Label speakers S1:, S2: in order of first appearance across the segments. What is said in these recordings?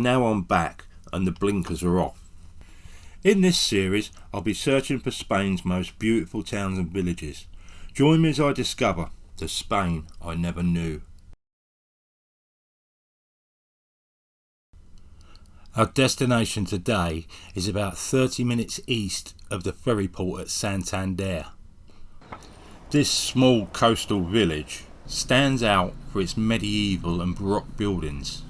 S1: Now I'm back and the blinkers are off. In this series I'll be searching for Spain's most beautiful towns and villages. Join me as I discover the Spain I never knew. Our destination today is about 30 minutes east of the ferry port at Santander. This small coastal village stands out for its medieval and Baroque buildings.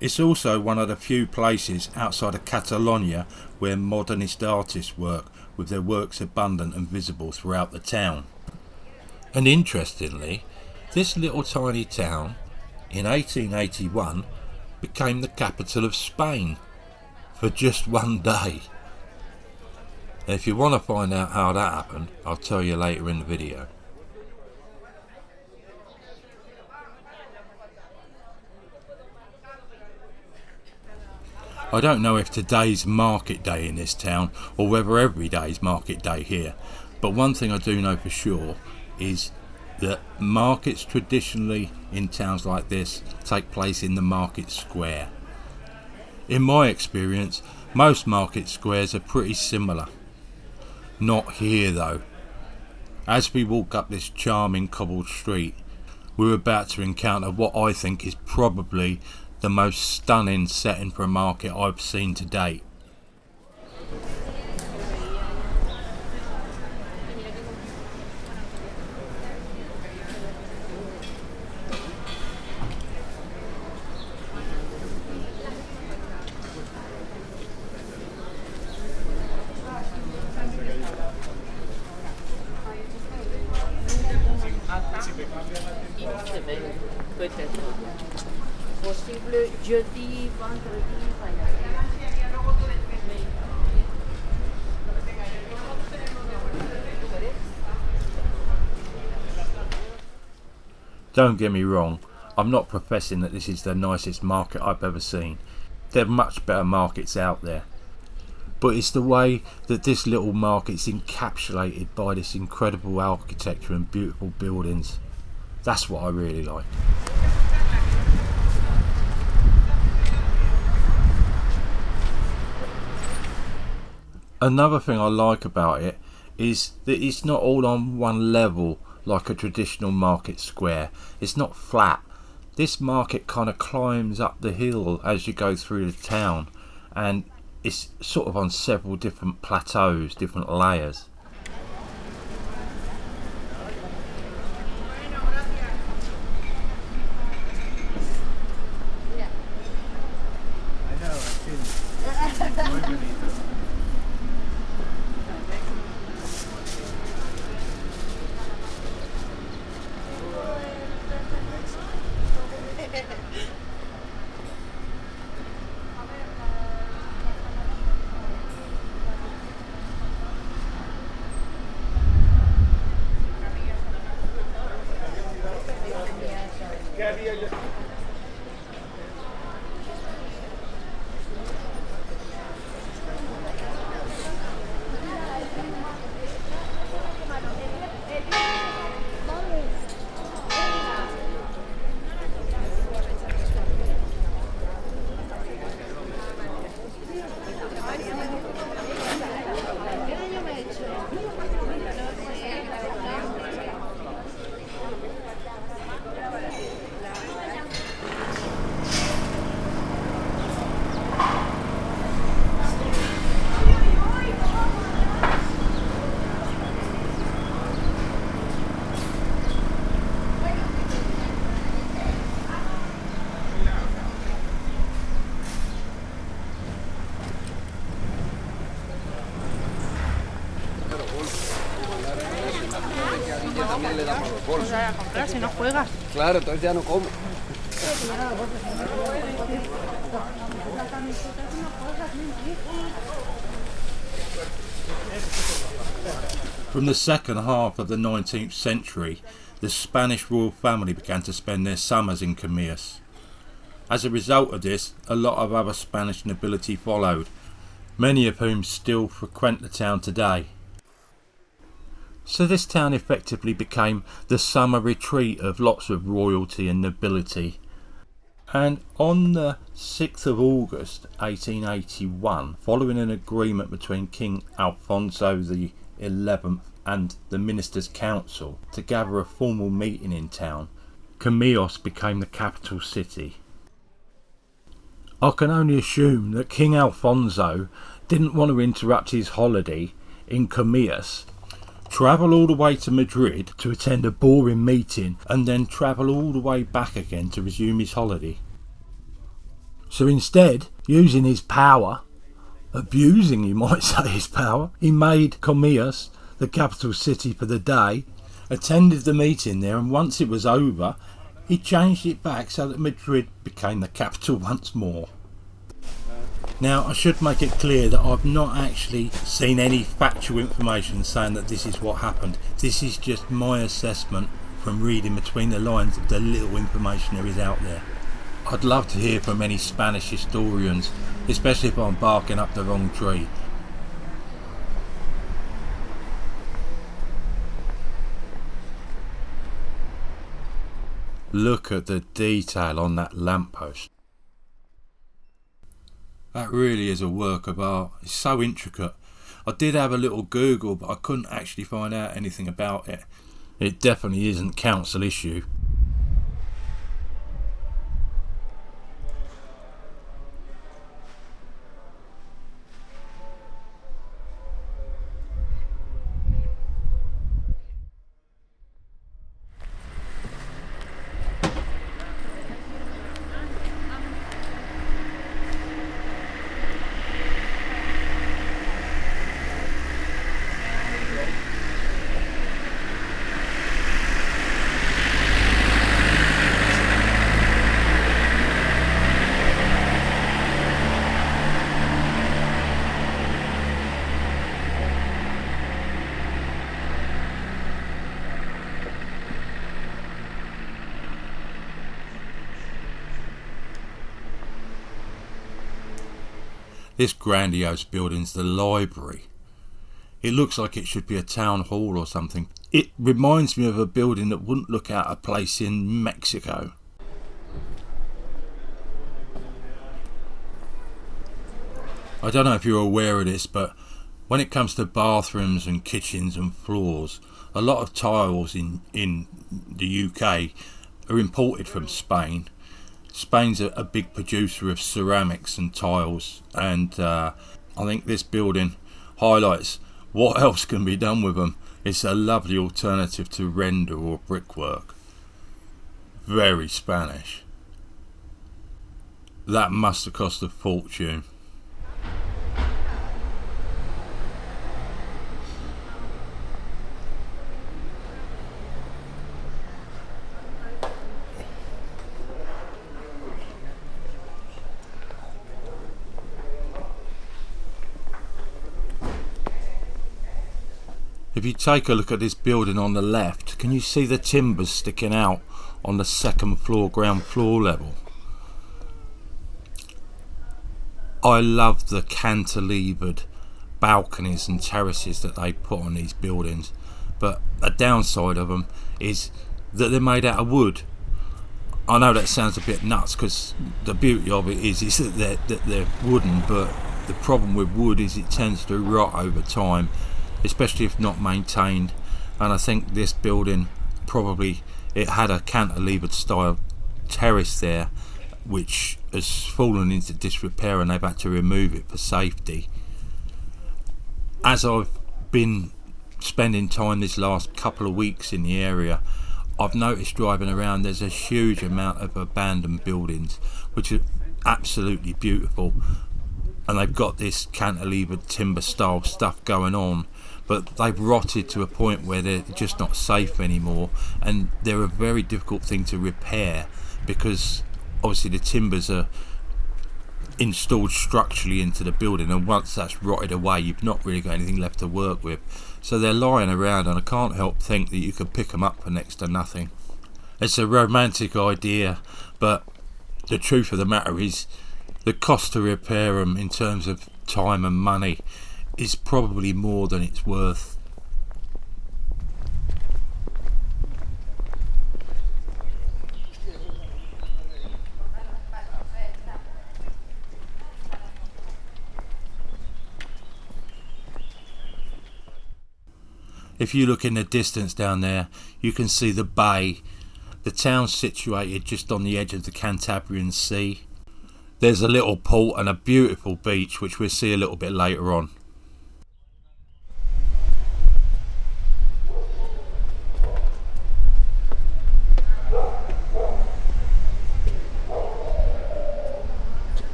S1: It's also one of the few places outside of Catalonia where modernist artists work, with their works abundant and visible throughout the town. And interestingly, this little tiny town in 1881 became the capital of Spain for just one day. And if you want to find out how that happened, I'll tell you later in the video. I don't know if today's market day in this town or whether every day is market day here, but one thing I do know for sure is that markets traditionally in towns like this take place in the market square. In my experience, most market squares are pretty similar. Not here though. As we walk up this charming cobbled street, we're about to encounter what I think is probably the most stunning setting for a market I've seen to date.
S2: Possible jeudi, vendredi,
S1: Don't get me wrong, I'm not professing that this is the nicest market I've ever seen. There are much better markets out there. But it's the way that this little market's encapsulated by this incredible architecture and beautiful buildings. That's what I really like. Another thing I like about it is that it's not all on one level like a traditional market square. It's not flat. This market kind of climbs up the hill as you go through the town, and it's sort of on several different plateaus, different layers.
S3: Vamos a comprar si no juegas.
S4: Claro, entonces ya no como.
S1: From the second half of the 19th century, the Spanish royal family began to spend their summers in Comillas. As a result of this, a lot of other Spanish nobility followed, many of whom still frequent the town today. So this town effectively became the summer retreat of lots of royalty and nobility. And on the 6th of August 1881, following an agreement between King Alfonso XI and the Ministers' Council to gather a formal meeting in town, Comillas became the capital city. I can only assume that King Alfonso didn't want to interrupt his holiday in Comillas, travel all the way to Madrid to attend a boring meeting, and then travel all the way back again to resume his holiday. So instead, using his power, abusing you might say his power, he made Comillas the capital city for the day, attended the meeting there, and once it was over, he changed it back so that Madrid became the capital once more. Now, I should make it clear that I've not actually seen any factual information saying that this is what happened. This is just my assessment from reading between the lines of the little information there is out there. I'd love to hear from any Spanish historians, especially if I'm barking up the wrong tree. Look at the detail on that lamppost. That really is a work of art. It's so intricate. I did have a little Google, but I couldn't actually find out anything about it. It definitely isn't council issue. This grandiose building's the library. It looks like it should be a town hall or something. It reminds me of a building that wouldn't look out of place in Mexico. I don't know if you're aware of this, but when it comes to bathrooms and kitchens and floors, a lot of tiles in the UK are imported from Spain. Spain's a big producer of ceramics and tiles, and I think this building highlights what else can be done with them. It's a lovely alternative to render or brickwork. Very Spanish. That must have cost a fortune. If you take a look at this building on the left, can you see the timbers sticking out on the second floor, ground floor level? I love the cantilevered balconies and terraces that they put on these buildings, but a downside of them is that they're made out of wood. I know that sounds a bit nuts, because the beauty of it is that they're wooden, but the problem with wood is it tends to rot over time, especially if not maintained. And I think this building probably, it had a cantilevered style terrace there which has fallen into disrepair, and they've had to remove it for safety. As I've been spending time this last couple of weeks in the area, I've noticed driving around there's a huge amount of abandoned buildings which are absolutely beautiful, and they've got this cantilevered timber style stuff going on, but they've rotted to a point where they're just not safe anymore, and they're a very difficult thing to repair, because obviously the timbers are installed structurally into the building, and once that's rotted away you've not really got anything left to work with. So they're lying around, and I can't help think that you could pick them up for next to nothing. It's a romantic idea, but the truth of the matter is the cost to repair them in terms of time and money is probably more than it's worth. If you look in the distance down there, you can see the bay. The town's situated just on the edge of the Cantabrian Sea. There's a little port and a beautiful beach, which we'll see a little bit later on.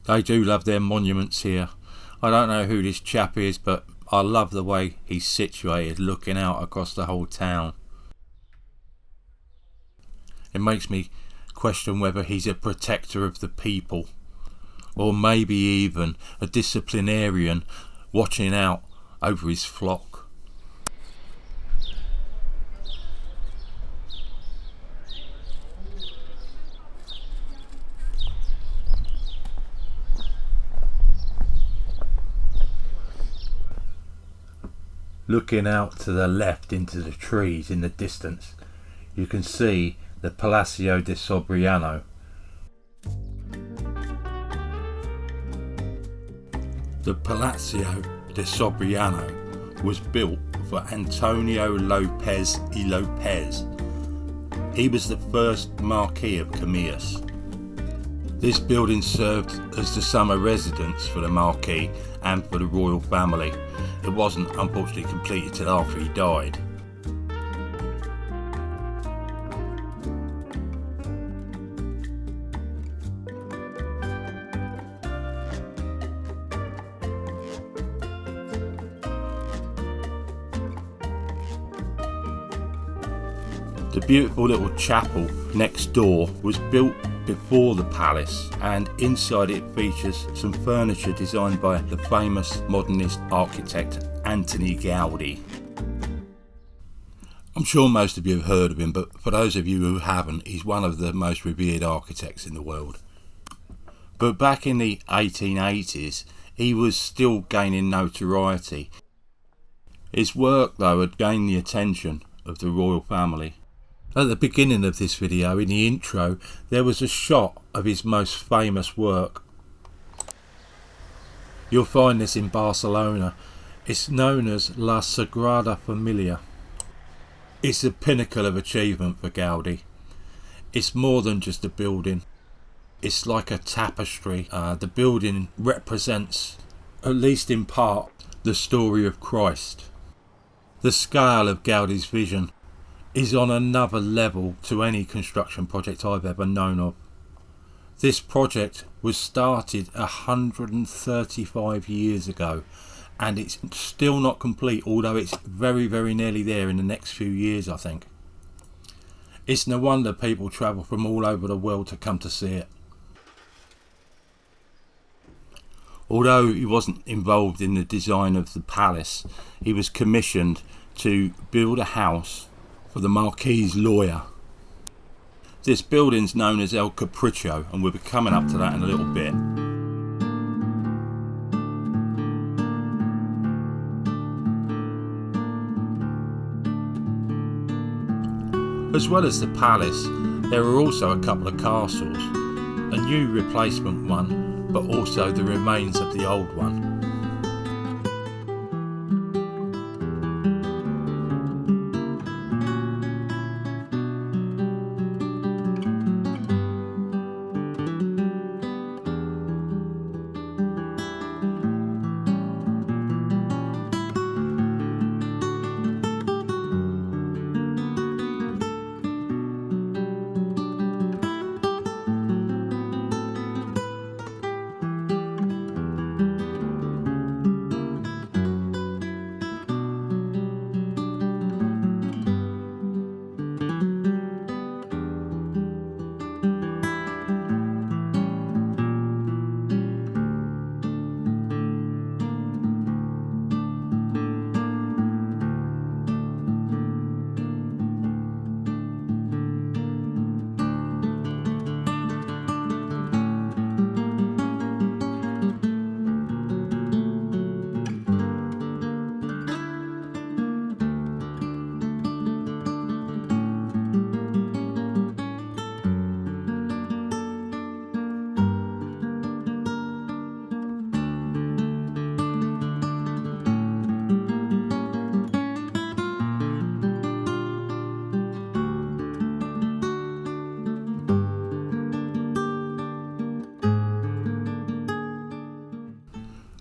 S1: They do love their monuments here. I don't know who this chap is, but I love the way he's situated, looking out across the whole town. It makes me question whether he's a protector of the people, or maybe even a disciplinarian watching out over his flock. Looking out to the left into the trees in the distance, you can see the Palacio de Sobriano. The Palacio de Sobriano was built for Antonio Lopez y Lopez. He was the first Marquis of Comillas. This building served as the summer residence for the Marquis and for the royal family. It wasn't unfortunately completed till after he died. The beautiful little chapel next door was built before the palace, and inside it features some furniture designed by the famous modernist architect Antoni Gaudí. I'm sure most of you have heard of him, but for those of you who haven't, he's one of the most revered architects in the world. But back in the 1880s, he was still gaining notoriety. His work, though, had gained the attention of the royal family. At the beginning of this video, in the intro, there was a shot of his most famous work. You'll find this in Barcelona. It's known as La Sagrada Familia. It's the pinnacle of achievement for Gaudi. It's more than just a building. It's like a tapestry. The building represents, at least in part, the story of Christ. The scale of Gaudi's vision is on another level to any construction project I've ever known of. This project was started 135 years ago, and it's still not complete, although it's very, very nearly there in the next few years, I think. It's no wonder people travel from all over the world to come to see it. Although he wasn't involved in the design of the palace, he was commissioned to build a house for the Marquis's lawyer. This building's known as El Capriccio, and we'll be coming up to that in a little bit. As well as the palace, there are also a couple of castles, a new replacement one, but also the remains of the old one.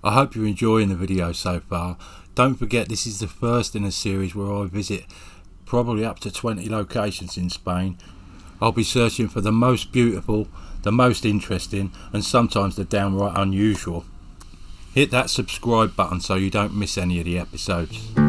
S1: I hope you're enjoying the video so far. Don't forget, this is the first in a series where I visit probably up to 20 locations in Spain. I'll be searching for the most beautiful, the most interesting, and sometimes the downright unusual. Hit that subscribe button so you don't miss any of the episodes.